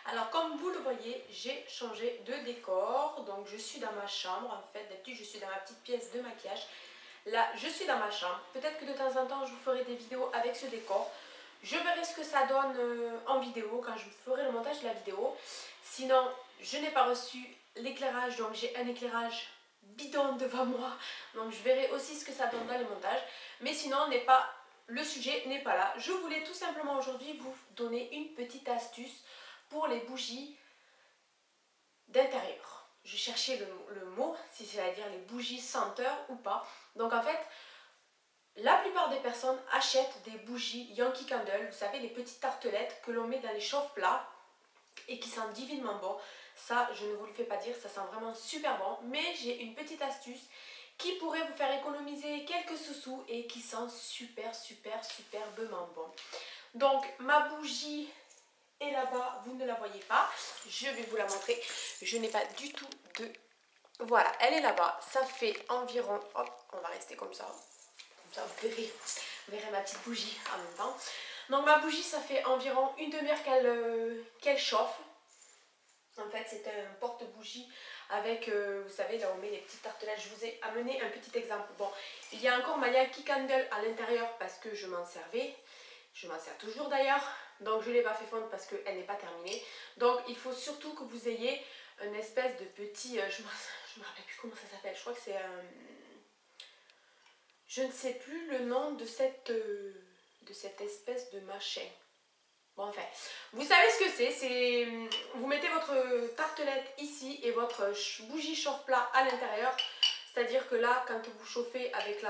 Alors comme vous le voyez, j'ai changé de décor. Donc je suis dans ma chambre en fait. D'habitude je suis dans ma petite pièce de maquillage. Là je suis dans ma chambre. Peut-être que de temps en temps je vous ferai des vidéos avec ce décor. Je verrai ce que ça donne en vidéo quand je ferai le montage de la vidéo. Sinon je n'ai pas reçu l'éclairage, donc j'ai un éclairage bidon devant moi. Donc je verrai aussi ce que ça donne dans le montage. Mais sinon le sujet n'est pas là. Je voulais tout simplement aujourd'hui vous donner une petite astuce pour les bougies d'intérieur. Je cherchais le mot, si c'est-à-dire les bougies senteurs ou pas. Donc en fait, la plupart des personnes achètent des bougies Yankee Candle, vous savez, les petites tartelettes que l'on met dans les chauffe-plats et qui sentent divinement bon. Ça, je ne vous le fais pas dire, ça sent vraiment super bon. Mais j'ai une petite astuce qui pourrait vous faire économiser quelques sous-sous et qui sent superbement bon. Donc ma bougie est là-bas, vous ne la voyez pas, je vais vous la montrer. Je n'ai pas du tout de... Voilà, elle est là-bas, ça fait environ... Hop, on va rester comme ça vous verrez ma petite bougie en même temps. Donc ma bougie, ça fait environ une demi-heure qu'elle chauffe. En fait, c'est un porte-bougie avec, vous savez, là on met les petites tartelettes. Je vous ai amené un petit exemple. Bon, il y a encore ma Yankee Candle à l'intérieur parce que je m'en servais. Je m'en sers toujours d'ailleurs. Donc je ne l'ai pas fait fondre parce qu'elle n'est pas terminée. Donc il faut surtout que vous ayez une espèce de petit... je ne me rappelle plus comment ça s'appelle. Je crois que c'est un... Je ne sais plus le nom de cette espèce de machin. Bon, enfin, vous savez ce que c'est. Vous mettez votre tartelette ici et votre bougie chauffe-plat à l'intérieur. C'est-à-dire que là, quand vous chauffez avec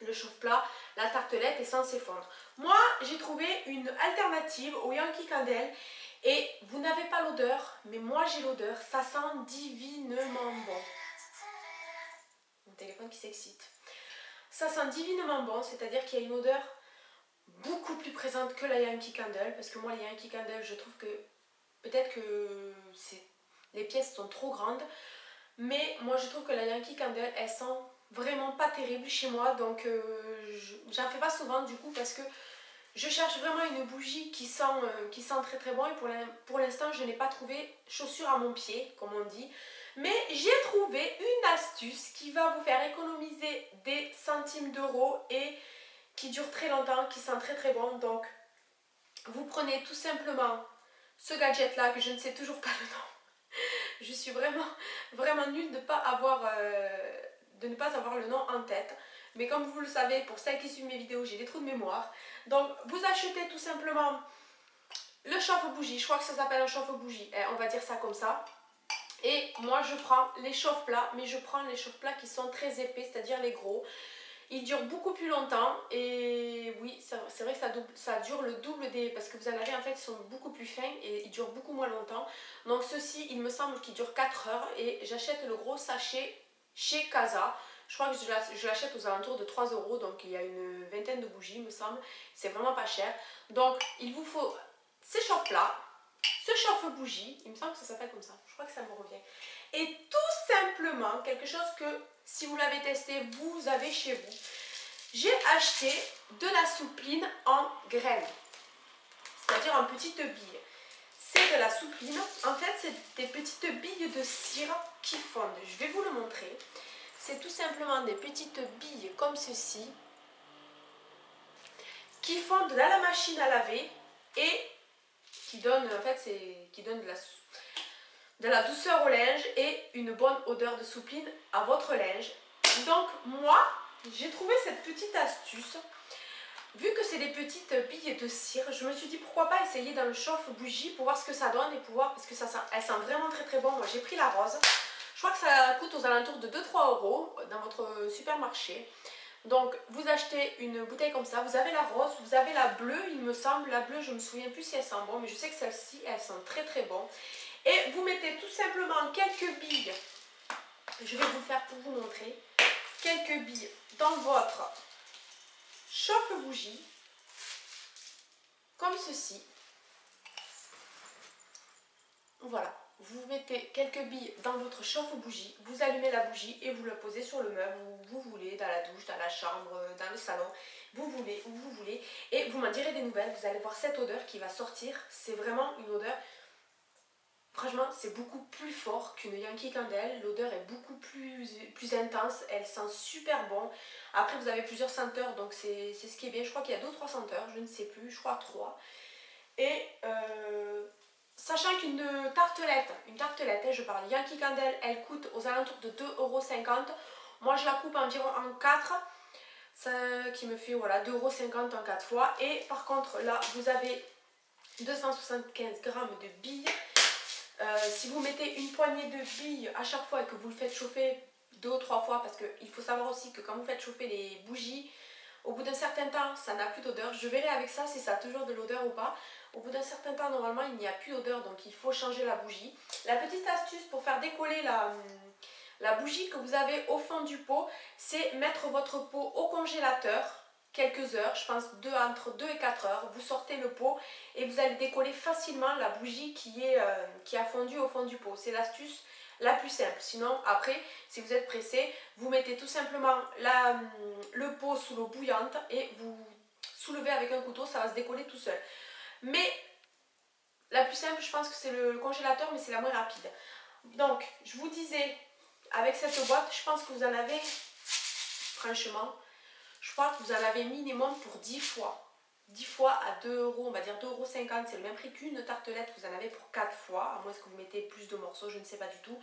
le chauffe-plat, la tartelette est censée fondre. Moi, j'ai trouvé une alternative au Yankee Candle. Et vous n'avez pas l'odeur, mais moi j'ai l'odeur. Ça sent divinement bon. Mon téléphone qui s'excite. Ça sent divinement bon, c'est-à-dire qu'il y a une odeur beaucoup plus présente que la Yankee Candle, parce que moi les Yankee Candle, je trouve que peut-être que les pièces sont trop grandes, mais moi je trouve que la Yankee Candle, elle sent vraiment pas terrible chez moi, donc j'en fais pas souvent du coup, parce que je cherche vraiment une bougie qui sent très bon, et pour l'instant je n'ai pas trouvé chaussure à mon pied, comme on dit. Mais j'ai trouvé une astuce qui va vous faire économiser des centimes d'euros et qui dure très longtemps, qui sent très bon. Donc vous prenez tout simplement ce gadget là que je ne sais toujours pas le nom. Je suis vraiment nulle de ne pas avoir le nom en tête. Mais comme vous le savez, pour celles qui suivent mes vidéos, j'ai des trous de mémoire. Donc vous achetez tout simplement le chauffe-bougie. Je crois que ça s'appelle un chauffe-bougie, on va dire ça comme ça. Et moi je prends les chauffe-plats, mais je prends les chauffe-plats qui sont très épais, c'est-à-dire les gros. Ils durent beaucoup plus longtemps et oui, c'est vrai que ça dure le double des... Parce que vous en avez en fait, ils sont beaucoup plus fins et ils durent beaucoup moins longtemps. Donc ceux-ci, il me semble qu'ils durent 4 heures et j'achète le gros sachet chez Casa. Je crois que je l'achète aux alentours de 3 €, donc il y a une vingtaine de bougies, il me semble. C'est vraiment pas cher. Donc il vous faut ces chauffe-plats, ce chauffe-bougie, il me semble que ça s'appelle comme ça, je crois que ça me revient. Et tout simplement, quelque chose que si vous l'avez testé, vous avez chez vous. J'ai acheté de la soupline en graines, c'est-à-dire en petites billes. C'est de la soupline, en fait c'est des petites billes de cire qui fondent. Je vais vous le montrer. C'est tout simplement des petites billes comme ceci qui fondent dans la machine à laver et qui donnent, en fait, qui donnent de la douceur au linge et une bonne odeur de soupline à votre linge. Donc moi, j'ai trouvé cette petite astuce. Vu que c'est des petites billes de cire, je me suis dit pourquoi pas essayer dans le chauffe-bougie pour voir ce que ça donne et pour voir, parce que elle sent vraiment très bon. Moi j'ai pris la rose. Je crois que ça coûte aux alentours de 2-3 € dans votre supermarché. Donc vous achetez une bouteille comme ça, vous avez la rose, vous avez la bleue, il me semble. La bleue, je me souviens plus si elle sent bon, mais je sais que celle-ci, elle sent très bon. Et vous mettez tout simplement quelques billes, je vais vous faire pour vous montrer, quelques billes dans votre chauffe-bougie, comme ceci. Voilà, vous mettez quelques billes dans votre chauffe-bougie, vous allumez la bougie et vous la posez sur le meuble où vous voulez, dans la douche, dans la chambre, dans le salon, vous voulez, où vous voulez. Et vous m'en direz des nouvelles, vous allez voir cette odeur qui va sortir, c'est vraiment une odeur Franchement, c'est beaucoup plus fort qu'une Yankee Candle. L'odeur est beaucoup plus intense. Elle sent super bon. Après, vous avez plusieurs senteurs, donc c'est ce qui est bien. Je crois qu'il y a 2 ou 3 senteurs, je ne sais plus. Je crois 3. Et sachant qu'une tartelette, je parle Yankee Candle, elle coûte aux alentours de 2,50 €. Moi, je la coupe environ en 4. Ça, qui me fait voilà 2,50 € en 4 fois. Et par contre, là, vous avez 275 grammes de billes. Si vous mettez une poignée de billes à chaque fois et que vous le faites chauffer 2 ou 3 fois, parce qu'il faut savoir aussi que quand vous faites chauffer les bougies, au bout d'un certain temps, ça n'a plus d'odeur. Je verrai avec ça si ça a toujours de l'odeur ou pas. Au bout d'un certain temps, normalement, il n'y a plus d'odeur, donc il faut changer la bougie. La petite astuce pour faire décoller la bougie que vous avez au fond du pot, c'est mettre votre pot au congélateur quelques heures, je pense entre 2 et 4 heures. Vous sortez le pot et vous allez décoller facilement la bougie qui a fondu au fond du pot. C'est l'astuce la plus simple. Sinon, après, si vous êtes pressé, vous mettez tout simplement le pot sous l'eau bouillante et vous soulevez avec un couteau, ça va se décoller tout seul. Mais la plus simple, je pense que c'est le congélateur, mais c'est la moins rapide. Donc, je vous disais, avec cette boîte, je pense que vous en avez, franchement, je crois que vous en avez minimum pour 10 fois. 10 fois à 2 €, on va dire 2,50 €, c'est le même prix qu'une tartelette, vous en avez pour 4 fois, à moins que vous mettez plus de morceaux, je ne sais pas du tout.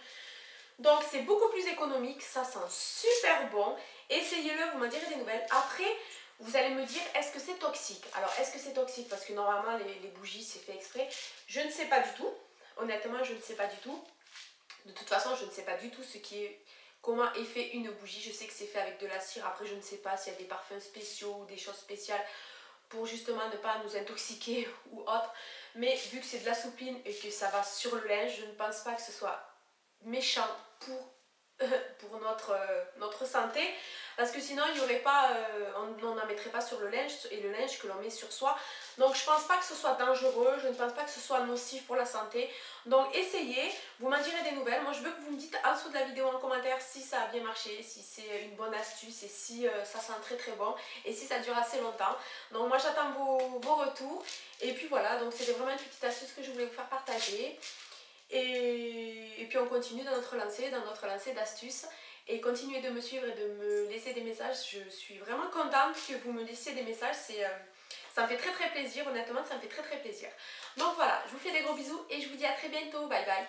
Donc c'est beaucoup plus économique, ça sent super bon. Essayez-le, vous m'en direz des nouvelles. Après, vous allez me dire, est-ce que c'est toxique? Alors, est-ce que c'est toxique? Parce que normalement, les bougies, c'est fait exprès. Je ne sais pas du tout. Honnêtement, je ne sais pas du tout. De toute façon, je ne sais pas du tout comment est fait une bougie. Je sais que c'est fait avec de la cire. Après, je ne sais pas s'il y a des parfums spéciaux ou des choses spéciales pour justement ne pas nous intoxiquer ou autre. Mais vu que c'est de la soupline et que ça va sur le linge, je ne pense pas que ce soit méchant pour notre santé, parce que sinon il y aurait pas, on n'en mettrait pas sur le linge, et le linge que l'on met sur soi. Donc je pense pas que ce soit dangereux, je ne pense pas que ce soit nocif pour la santé. Donc essayez, vous m'en direz des nouvelles. Moi je veux que vous me dites en dessous de la vidéo en commentaire si ça a bien marché, si c'est une bonne astuce et si ça sent très très bon et si ça dure assez longtemps. Donc moi j'attends vos retours. Et puis voilà, donc c'était vraiment une petite astuce que je voulais vous faire partager. Et puis on continue dans notre lancée d'astuces. Et continuez de me suivre et de me laisser des messages. Je suis vraiment contente que vous me laissiez des messages. Ça me fait très très plaisir, honnêtement ça me fait très très plaisir. Donc voilà, je vous fais des gros bisous et je vous dis à très bientôt. Bye bye.